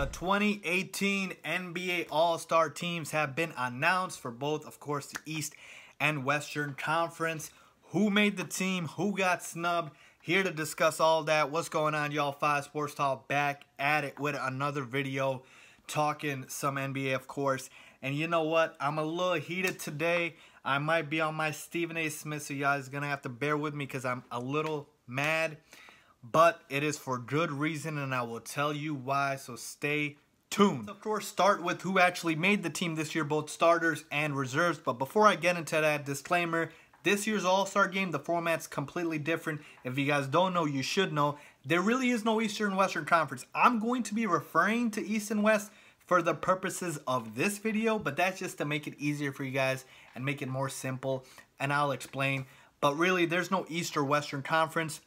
The 2018 NBA All-Star teams have been announced for both, of course, the East and Western Conference. Who made the team? Who got snubbed? Here to discuss all that. What's going on, y'all? 5 Sports Talk back at it with another video talking some NBA, of course. And you know what? I'm a little heated today. I might be on my Stephen A. Smith, so you guys are going to have to bear with me because I'm a little mad. But it is for good reason, and I will tell you why, so stay tuned. Of course, start with who actually made the team this year, both starters and reserves. But before I get into that, disclaimer, this year's All-Star game, the format's completely different. If you guys don't know, you should know. There really is no Eastern and Western Conference. I'm going to be referring to East and West for the purposes of this video, but that's just to make it easier for you guys and make it more simple, and I'll explain. But really, there's no East or Western Conference.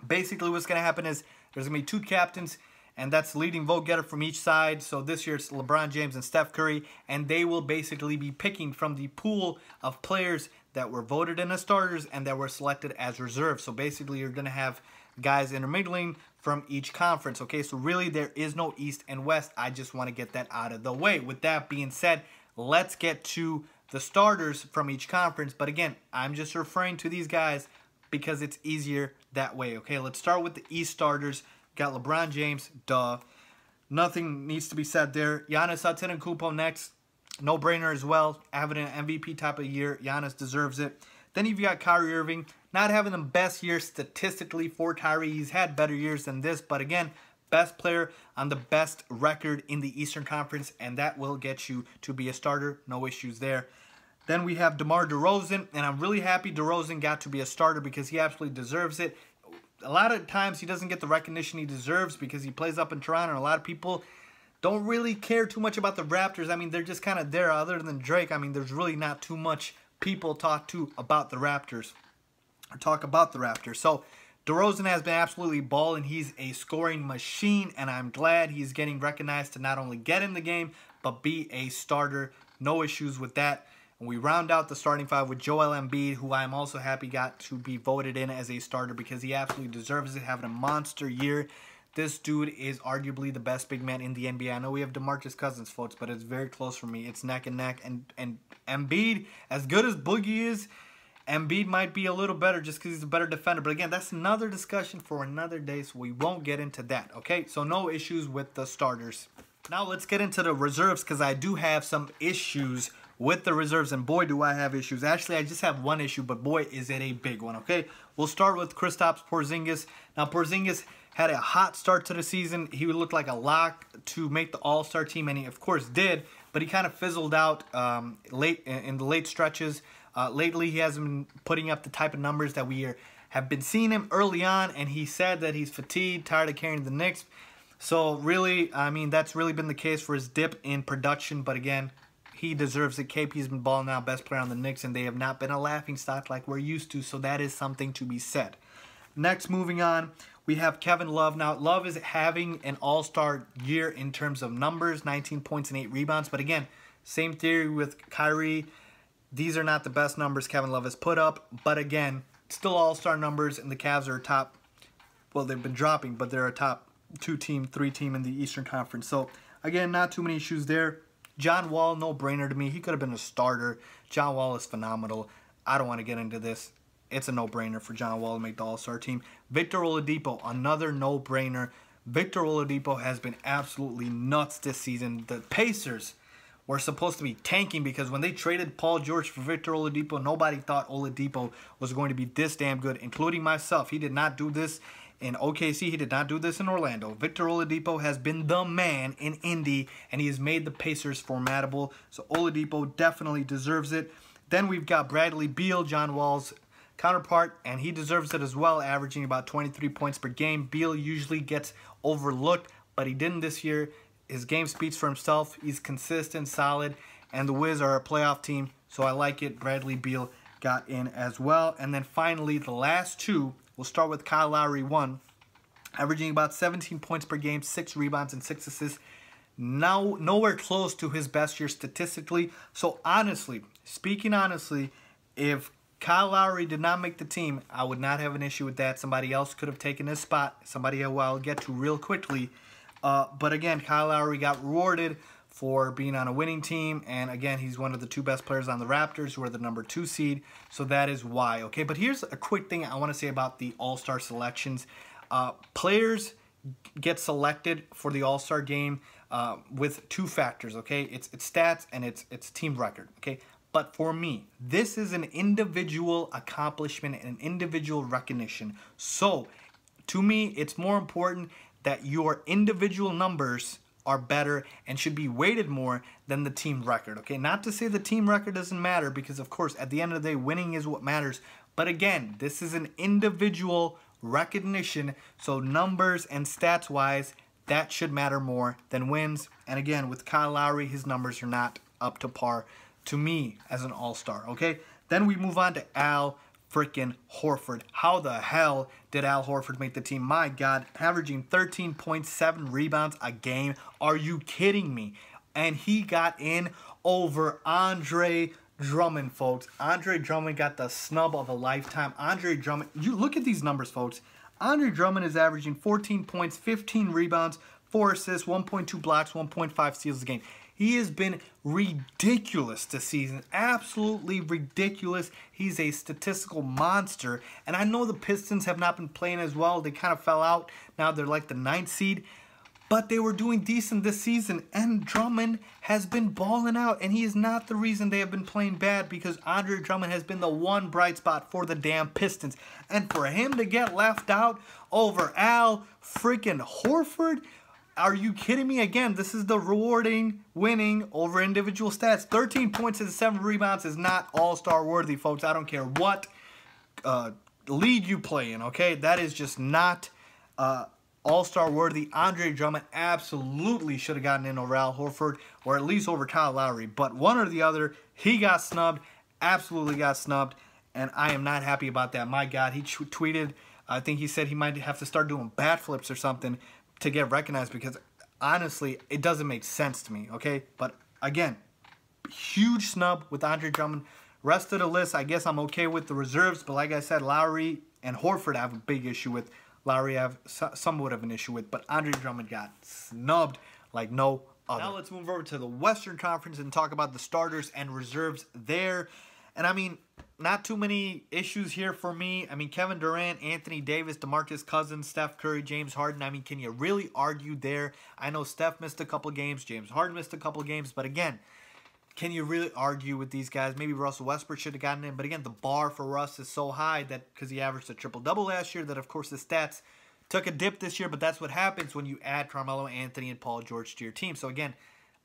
Basically, what's going to happen is there's going to be 2 captains, and that's the leading vote getter from each side. So this year it's LeBron James and Steph Curry, and they will basically be picking from the pool of players that were voted in as starters and that were selected as reserves. So basically, you're going to have guys intermingling from each conference. Okay, so really there is no East and West. I just want to get that out of the way. With that being said, let's get to the starters from each conference. But again, I'm just referring to these guys because it's easier that way. Okay, let's start with the East starters. Got LeBron James, duh. Nothing needs to be said there. Giannis Antetokounmpo next. No-brainer as well. Having an MVP type of year. Giannis deserves it. Then you've got Kyrie Irving. Not having the best year statistically for Kyrie. He's had better years than this. But again, best player on the best record in the Eastern Conference. And that will get you to be a starter. No issues there. Then we have DeMar DeRozan, and I'm really happy DeRozan got to be a starter because he absolutely deserves it. A lot of times he doesn't get the recognition he deserves because he plays up in Toronto, and a lot of people don't really care too much about the Raptors. I mean, they're just kind of there other than Drake. I mean, there's really not too much people talk about the Raptors or talk about the Raptors. So DeRozan has been absolutely balling. He's a scoring machine, and I'm glad he's getting recognized to not only get in the game, but be a starter. No issues with that. And we round out the starting 5 with Joel Embiid, who I'm also happy got to be voted in as a starter because he absolutely deserves it, having a monster year. This dude is arguably the best big man in the NBA. I know we have DeMarcus Cousins votes, but it's very close for me. It's neck and neck. And Embiid, as good as Boogie is, Embiid might be a little better just because he's a better defender. But again, that's another discussion for another day, so we won't get into that. Okay, so no issues with the starters. Now let's get into the reserves because I do have some issues with the reserves, and boy, do I have issues. Actually, I just have one issue, but boy, is it a big one, okay? We'll start with Kristaps Porzingis. Now, Porzingis had a hot start to the season. He looked like a lock to make the All-Star team, and he, of course, did, but he kind of fizzled out late in the late stretches. Lately, he hasn't been putting up the type of numbers that we have been seeing him early on, and he said that he's fatigued, tired of carrying the Knicks. So, really, I mean, that's really been the case for his dip in production, but again, he deserves it. KP's been balling out, best player on the Knicks, and they have not been a laughingstock like we're used to, so that is something to be said. Next, moving on, we have Kevin Love. Now, Love is having an all-star year in terms of numbers, 19 points and 8 rebounds, but again, same theory with Kyrie. These are not the best numbers Kevin Love has put up, but again, still all-star numbers, and the Cavs are a top, well, they've been dropping, but they're a top 2 team, 3 team in the Eastern Conference. So, again, not too many issues there. John Wall, no-brainer to me. He could have been a starter. John Wall is phenomenal. I don't want to get into this. It's a no-brainer for John Wall to make the All-Star team. Victor Oladipo, another no-brainer. Victor Oladipo has been absolutely nuts this season. The Pacers were supposed to be tanking because when they traded Paul George for Victor Oladipo, nobody thought Oladipo was going to be this damn good, including myself. He did not do this in OKC. He did not do this in Orlando. Victor Oladipo has been the man in Indy, and he has made the Pacers formidable. So Oladipo definitely deserves it. Then we've got Bradley Beal, John Wall's counterpart, and he deserves it as well, averaging about 23 points per game. Beal usually gets overlooked, but he didn't this year. His game speaks for himself. He's consistent, solid, and the Wiz are a playoff team, so I like it. Bradley Beal got in as well. And then finally, the last 2, we'll start with Kyle Lowry, 1, averaging about 17 points per game, 6 rebounds and 6 assists. Now, nowhere close to his best year statistically. So honestly, speaking honestly, if Kyle Lowry did not make the team, I would not have an issue with that. Somebody else could have taken his spot. Somebody who I'll get to real quickly. But again, Kyle Lowry got rewarded for being on a winning team. And again, he's one of the 2 best players on the Raptors, who are the number 2 seed. So that is why. Okay, but here's a quick thing I want to say about the All-Star selections. Players get selected for the All-Star game with 2 factors, okay? It's stats and it's team record, okay? But for me, this is an individual accomplishment and an individual recognition. So, to me, it's more important that your individual numbers are better and should be weighted more than the team record, okay? Not to say the team record doesn't matter, because, of course, at the end of the day, winning is what matters. But again, this is an individual recognition, so numbers and stats-wise, that should matter more than wins. And again, with Kyle Lowry, his numbers are not up to par to me as an all-star, okay? Then we move on to Al freaking Horford. How the hell did Al Horford make the team? My God, averaging 13.7 rebounds a game. Are you kidding me? And he got in over Andre Drummond, folks. Andre Drummond got the snub of a lifetime. Andre Drummond, you look at these numbers, folks. Andre Drummond is averaging 14 points, 15 rebounds, 4 assists, 1.2 blocks, 1.5 steals a game. He has been ridiculous this season. Absolutely ridiculous. He's a statistical monster. And I know the Pistons have not been playing as well. They kind of fell out. Now they're like the 9th seed. But they were doing decent this season. And Drummond has been balling out. And he is not the reason they have been playing bad, because Andre Drummond has been the one bright spot for the damn Pistons. And for him to get left out over Al freaking Horford, are you kidding me? Again, this is the rewarding winning over individual stats. 13 points and 7 rebounds is not all-star worthy, folks. I don't care what league you play in, okay? That is just not all-star worthy. Andre Drummond absolutely should have gotten in over Al Horford, or at least over Kyle Lowry. But one or the other, he got snubbed, absolutely got snubbed, and I am not happy about that. My God, he tweeted, I think he said he might have to start doing bat flips or something to get recognized, because honestly, it doesn't make sense to me, okay? But again, huge snub with Andre Drummond. Rest of the list, I guess I'm okay with the reserves, but like I said, Lowry and Horford I have a big issue with. Lowry I have somewhat of an issue with, but Andre Drummond got snubbed like no other. Now let's move over to the Western Conference and talk about the starters and reserves there. And I mean, not too many issues here for me. I mean, Kevin Durant, Anthony Davis, DeMarcus Cousins, Steph Curry, James Harden. I mean, can you really argue there? I know Steph missed a couple games. James Harden missed a couple games. But again, can you really argue with these guys? Maybe Russell Westbrook should have gotten in. But again, the bar for Russ is so high that because he averaged a triple-double last year, that of course the stats took a dip this year. But that's what happens when you add Carmelo Anthony and Paul George to your team. So again,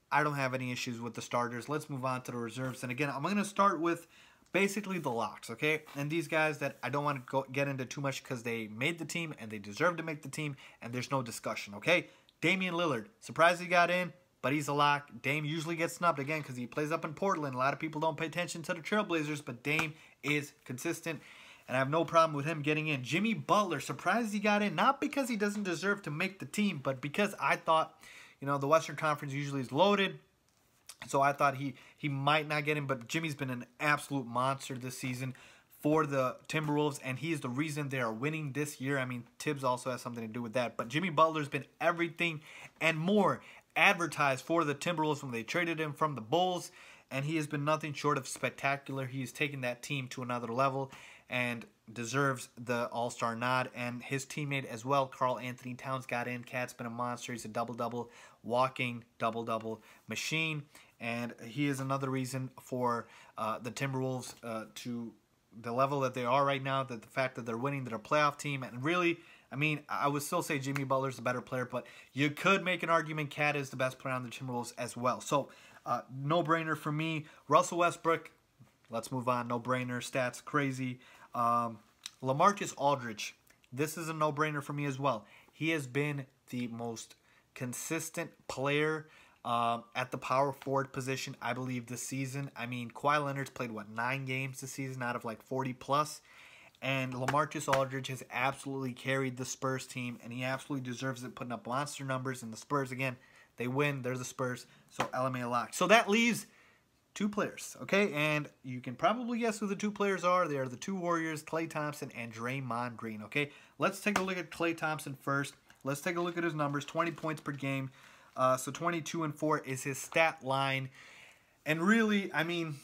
I don't have any issues with the starters. Let's move on to the reserves. And again, I'm going to start with basically the locks, okay? And these guys that I don't want to get into too much because they made the team and they deserve to make the team, and there's no discussion, okay? Damian Lillard, surprised he got in, but he's a lock. Dame usually gets snubbed again because he plays up in Portland. A lot of people don't pay attention to the Trailblazers, but Dame is consistent, and I have no problem with him getting in. Jimmy Butler, surprised he got in, not because he doesn't deserve to make the team, but because I thought, you know, the Western Conference usually is loaded. So I thought he might not get in, but Jimmy's been an absolute monster this season for the Timberwolves, and he is the reason they are winning this year. I mean, Tibbs also has something to do with that. But Jimmy Butler's been everything and more advertised for the Timberwolves when they traded him from the Bulls, and he has been nothing short of spectacular. He has taken that team to another level and deserves the All-Star nod. And his teammate as well, Karl Anthony Towns, got in. Cat's been a monster. He's a double-double, walking double-double machine. And he is another reason for the Timberwolves to the level that they are right now, that the fact that they're winning, they're a playoff team. And really, I mean, I would still say Jimmy Butler's the better player, but you could make an argument Cat is the best player on the Timberwolves as well. So, no-brainer for me. Russell Westbrook, let's move on. No-brainer, stats, crazy. LaMarcus Aldridge, this is a no-brainer for me as well. He has been the most consistent player at the power forward position, I believe, this season. I mean, Kawhi Leonard's played, 9 games this season out of like 40+. And LaMarcus Aldridge has absolutely carried the Spurs team, and he absolutely deserves it, putting up monster numbers. And the Spurs, again, they win. They're the Spurs, so LMA lock. So that leaves 2 players, okay? And you can probably guess who the 2 players are. They are the 2 Warriors, Klay Thompson and Draymond Green, okay? Let's take a look at Klay Thompson first. let's take a look at his numbers. 20 points per game. So 22-4 is his stat line. And really, I mean,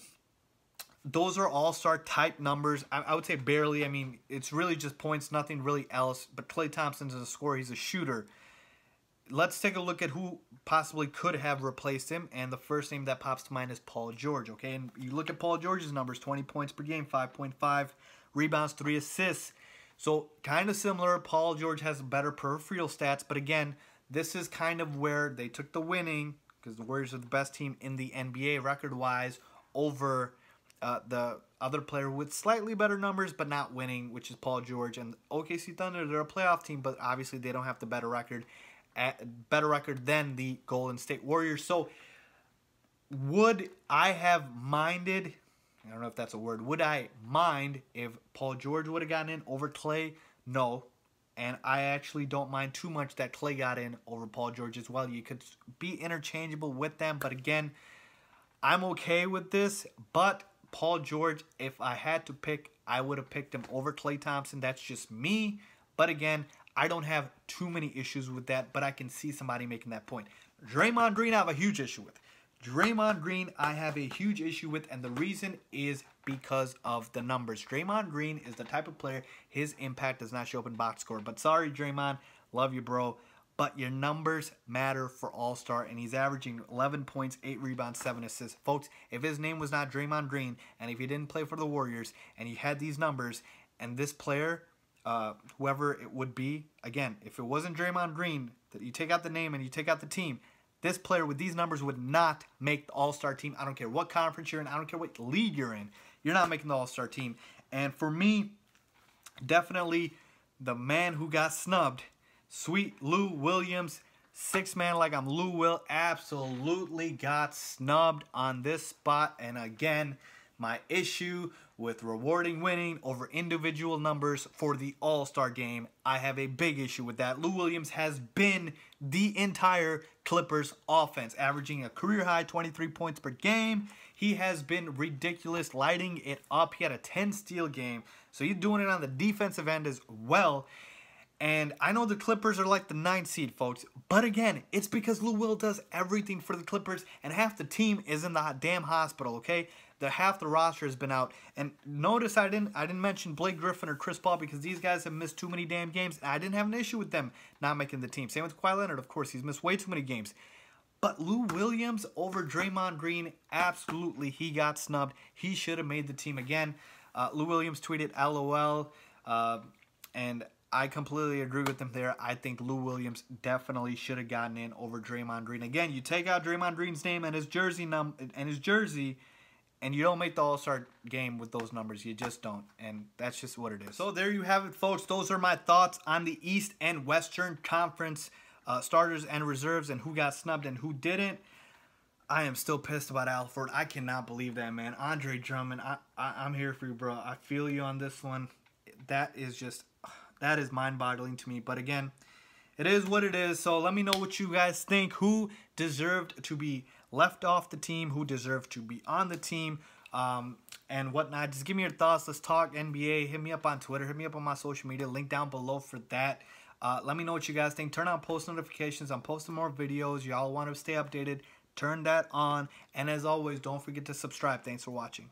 those are all-star type numbers. I would say barely. I mean, it's really just points, nothing really else. But Klay Thompson's a scorer. He's a shooter. Let's take a look at who possibly could have replaced him. And the first name that pops to mind is Paul George, okay? And you look at Paul George's numbers, 20 points per game, 5.5 rebounds, 3 assists. So kind of similar. Paul George has better peripheral stats. But again, this is kind of where they took the winning, because the Warriors are the best team in the NBA record-wise, over the other player with slightly better numbers but not winning, which is Paul George. And OKC Thunder, they're a playoff team, but obviously they don't have the better record than the Golden State Warriors. So would I have minded, I don't know if that's a word, would I mind if Paul George would have gotten in over Klay? No. And I actually don't mind too much that Klay got in over Paul George as well. You could be interchangeable with them. But again, I'm okay with this. But Paul George, if I had to pick, I would have picked him over Klay Thompson. That's just me. But again, I don't have too many issues with that. But I can see somebody making that point. Draymond Green, I have a huge issue with. Draymond Green, I have a huge issue with, and the reason is because of the numbers. Draymond Green is the type of player, his impact does not show up in box score. But sorry, Draymond, love you, bro, but your numbers matter for All-Star, and he's averaging 11 points, 8 rebounds, 7 assists. Folks, if his name was not Draymond Green, and if he didn't play for the Warriors, and he had these numbers, and this player, whoever it would be, again, if it wasn't Draymond Green, that you take out the name and you take out the team, this player with these numbers would not make the All-Star team. I don't care what conference you're in. I don't care what league you're in. You're not making the All-Star team. And for me, definitely the man who got snubbed, sweet Lou Williams, 6-man like I'm Lou Will, absolutely got snubbed on this spot. And again, my issue with rewarding winning over individual numbers for the All-Star game, I have a big issue with that. Lou Williams has been the entire Clippers offense, averaging a career-high 23 points per game. He has been ridiculous, lighting it up. He had a 10-steal game, so he's doing it on the defensive end as well. And I know the Clippers are like the 9th seed, folks. But again, it's because Lou Will does everything for the Clippers, and half the team is in the damn hospital, okay? Half the roster has been out. And notice I didn't mention Blake Griffin or Chris Paul because these guys have missed too many damn games. And I didn't have an issue with them not making the team. Same with Kawhi Leonard, of course. He's missed way too many games. But Lou Williams over Draymond Green, absolutely, he got snubbed. He should have made the team again. Lou Williams tweeted LOL, and I completely agree with him there. I think Lou Williams definitely should have gotten in over Draymond Green. Again, you take out Draymond Green's name and his jersey and you don't make the All-Star game with those numbers. You just don't. And that's just what it is. So there you have it, folks. Those are my thoughts on the East and Western Conference starters and reserves and who got snubbed and who didn't. I am still pissed about Al Horford. I cannot believe that, man. Andre Drummond, I'm here for you, bro. I feel you on this one. That is mind-boggling to me. But again, it is what it is. So let me know what you guys think. Who deserved to be left off the team? Who deserved to be on the team? And whatnot. Just give me your thoughts. Let's talk NBA. Hit me up on Twitter. Hit me up on my social media. Link down below for that. Let me know what you guys think. Turn on post notifications. I'm posting more videos. Y'all want to stay updated. Turn that on. And as always, don't forget to subscribe. Thanks for watching.